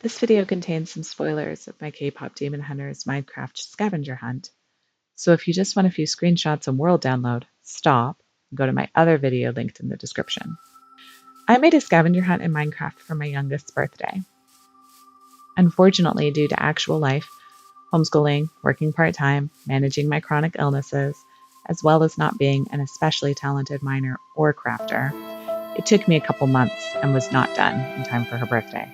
This video contains some spoilers of my K-pop Demon Hunter's Minecraft scavenger hunt, so if you just want a few screenshots and world download, stop and go to my other video linked in the description. I made a scavenger hunt in Minecraft for my youngest's birthday. Unfortunately, due to actual life, homeschooling, working part-time, managing my chronic illnesses, as well as not being an especially talented miner or crafter, it took me a couple months and was not done in time for her birthday.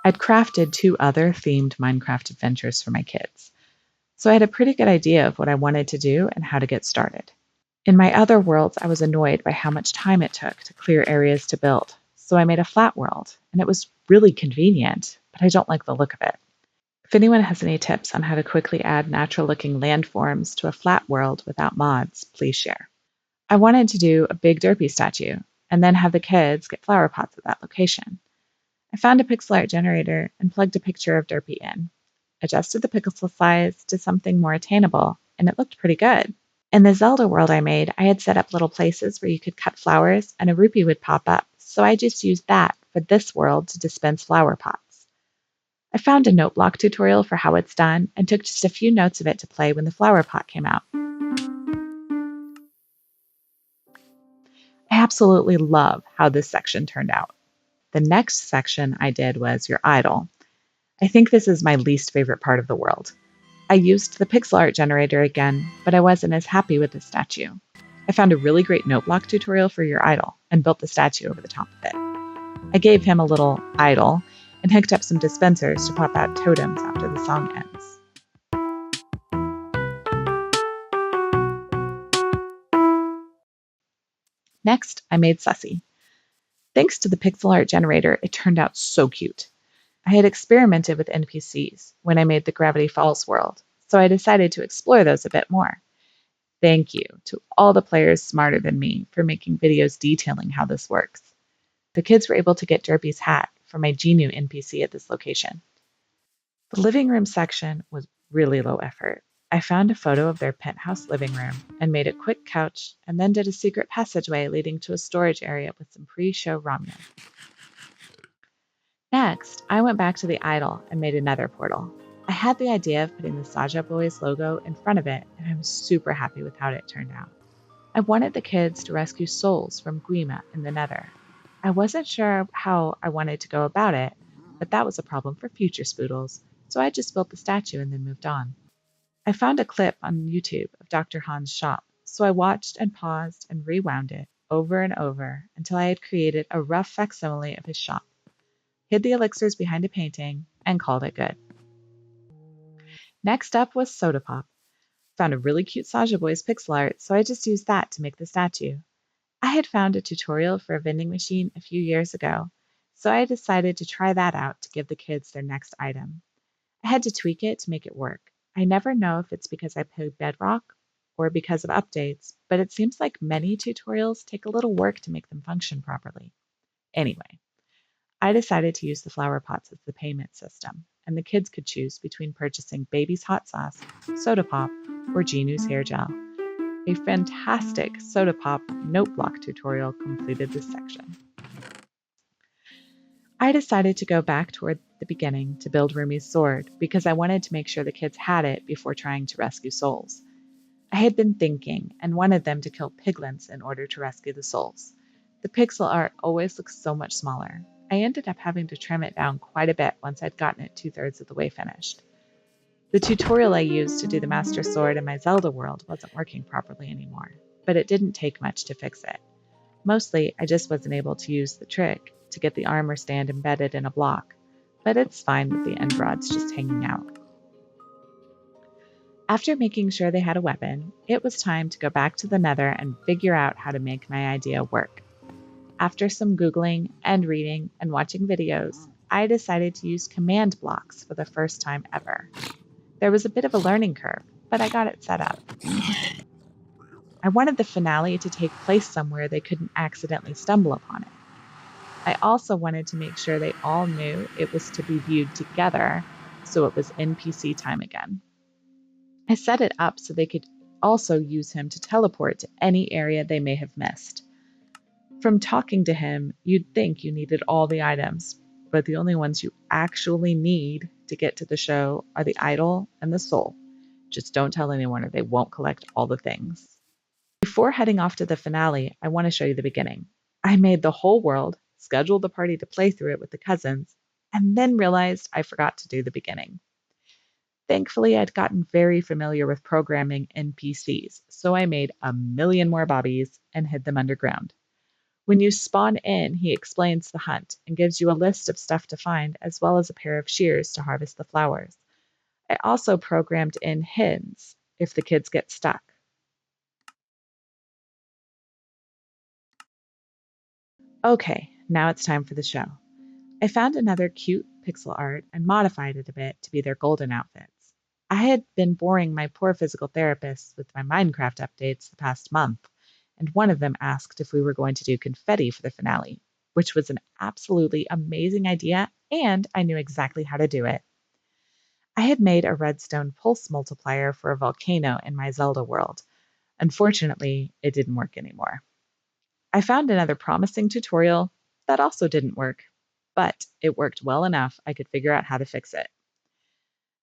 I'd crafted 2 other themed Minecraft adventures for my kids, so I had a pretty good idea of what I wanted to do and how to get started. In my other worlds, I was annoyed by how much time it took to clear areas to build, so I made a flat world, and it was really convenient, but I don't like the look of it. If anyone has any tips on how to quickly add natural-looking landforms to a flat world without mods, please share. I wanted to do a big derpy statue, and then have the kids get flower pots at that location. I found a pixel art generator and plugged a picture of Derpy in, adjusted the pixel size to something more attainable, and it looked pretty good. In the Zelda world I made, I had set up little places where you could cut flowers and a rupee would pop up, so I just used that for this world to dispense flower pots. I found a note block tutorial for how it's done and took just a few notes of it to play when the flower pot came out. I absolutely love how this section turned out. The next section I did was your idol. I think this is my least favorite part of the world. I used the pixel art generator again, but I wasn't as happy with the statue. I found a really great note block tutorial for your idol and built the statue over the top of it. I gave him a little idol and hooked up some dispensers to pop out totems after the song ends. Next, I made Sussy. Thanks to the pixel art generator, it turned out so cute. I had experimented with NPCs when I made the Gravity Falls world, so I decided to explore those a bit more. Thank you to all the players smarter than me for making videos detailing how this works. The kids were able to get Derpy's hat from my Genu NPC at this location. The living room section was really low effort. I found a photo of their penthouse living room and made a quick couch and then did a secret passageway leading to a storage area with some pre-show ramen. Next, I went back to the idol and made another portal. I had the idea of putting the Saja Boys logo in front of it, and I was super happy with how it turned out. I wanted the kids to rescue souls from Guima in the Nether. I wasn't sure how I wanted to go about it, but that was a problem for future Spoodles, so I just built the statue and then moved on. I found a clip on YouTube of Dr. Han's shop, so I watched and paused and rewound it over and over until I had created a rough facsimile of his shop, hid the elixirs behind a painting, and called it good. Next up was Soda Pop. Found a really cute Saja Boys pixel art, so I just used that to make the statue. I had found a tutorial for a vending machine a few years ago, so I decided to try that out to give the kids their next item. I had to tweak it to make it work. I never know if it's because I played Bedrock or because of updates, but it seems like many tutorials take a little work to make them function properly. Anyway, I decided to use the flower pots as the payment system, and the kids could choose between purchasing Baby's hot sauce, Soda Pop, or Genu's hair gel. A fantastic Soda Pop note block tutorial completed this section. I decided to go back toward the beginning to build Rumi's sword because I wanted to make sure the kids had it before trying to rescue souls. I had been thinking and wanted them to kill piglins in order to rescue the souls. The pixel art always looks so much smaller. I ended up having to trim it down quite a bit once I'd gotten it 2/3 of the way finished. The tutorial I used to do the Master Sword in my Zelda world wasn't working properly anymore, but it didn't take much to fix it. Mostly, I just wasn't able to use the trick to get the armor stand embedded in a block, but it's fine with the end rods just hanging out. After making sure they had a weapon, it was time to go back to the Nether and figure out how to make my idea work. After some Googling and reading and watching videos, I decided to use command blocks for the first time ever. There was a bit of a learning curve, but I got it set up. I wanted the finale to take place somewhere they couldn't accidentally stumble upon it. I also wanted to make sure they all knew it was to be viewed together, so it was NPC time again. I set it up so they could also use him to teleport to any area they may have missed. From talking to him, you'd think you needed all the items, but the only ones you actually need to get to the show are the idol and the soul. Just don't tell anyone or they won't collect all the things. Before heading off to the finale, I want to show you the beginning. I made the whole world, scheduled the party to play through it with the cousins, and then realized I forgot to do the beginning. Thankfully, I'd gotten very familiar with programming NPCs, so I made a million more bobbies and hid them underground. When you spawn in, he explains the hunt and gives you a list of stuff to find, as well as a pair of shears to harvest the flowers. I also programmed in hens if the kids get stuck. Okay, now it's time for the show. I found another cute pixel art and modified it a bit to be their golden outfits. I had been boring my poor physical therapists with my Minecraft updates the past month, and one of them asked if we were going to do confetti for the finale, which was an absolutely amazing idea, and I knew exactly how to do it. I had made a redstone pulse multiplier for a volcano in my Zelda world. Unfortunately, it didn't work anymore. I found another promising tutorial that also didn't work, but it worked well enough I could figure out how to fix it.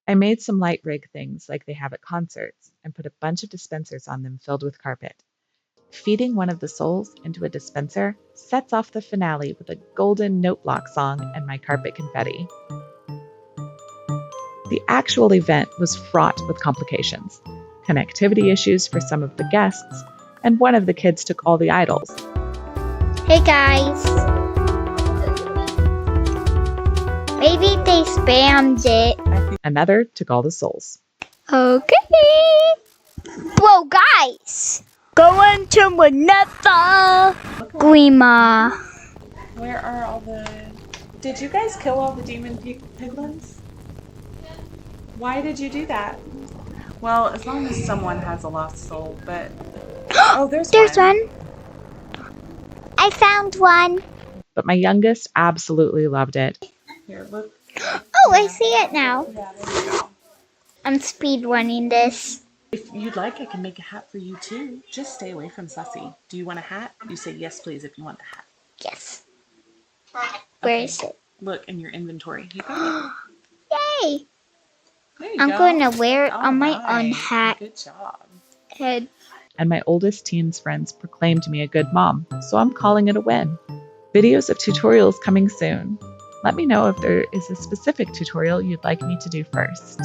I made some light rig things like they have at concerts and put a bunch of dispensers on them filled with carpet. Feeding one of the souls into a dispenser sets off the finale with a golden note block song and my carpet confetti. The actual event was fraught with complications, connectivity issues for some of the guests, and one of the kids took all the idols. Hey guys. Maybe they spammed it. Another took all the souls. Okay. Whoa, guys. Going to another Grima. Where are all the... Did you guys kill all the demon piglins? Why did you do that? Well, as long as someone has a lost soul, but... Oh, there's one. I found one. But my youngest absolutely loved it. Here, look. Oh, I see it now. Yeah, there you go. I'm speedrunning this. If you'd like, I can make a hat for you too. Just stay away from Sussy. Do you want a hat? You say yes, please, if you want the hat. Yes. Where is it? Look in your inventory. You got Yay! it. There you I'm go. going to wear it All on my right. own hat Good job. head. And my oldest teen's friends proclaimed me a good mom, so I'm calling it a win. Videos of tutorials coming soon. Let me know if there is a specific tutorial you'd like me to do first.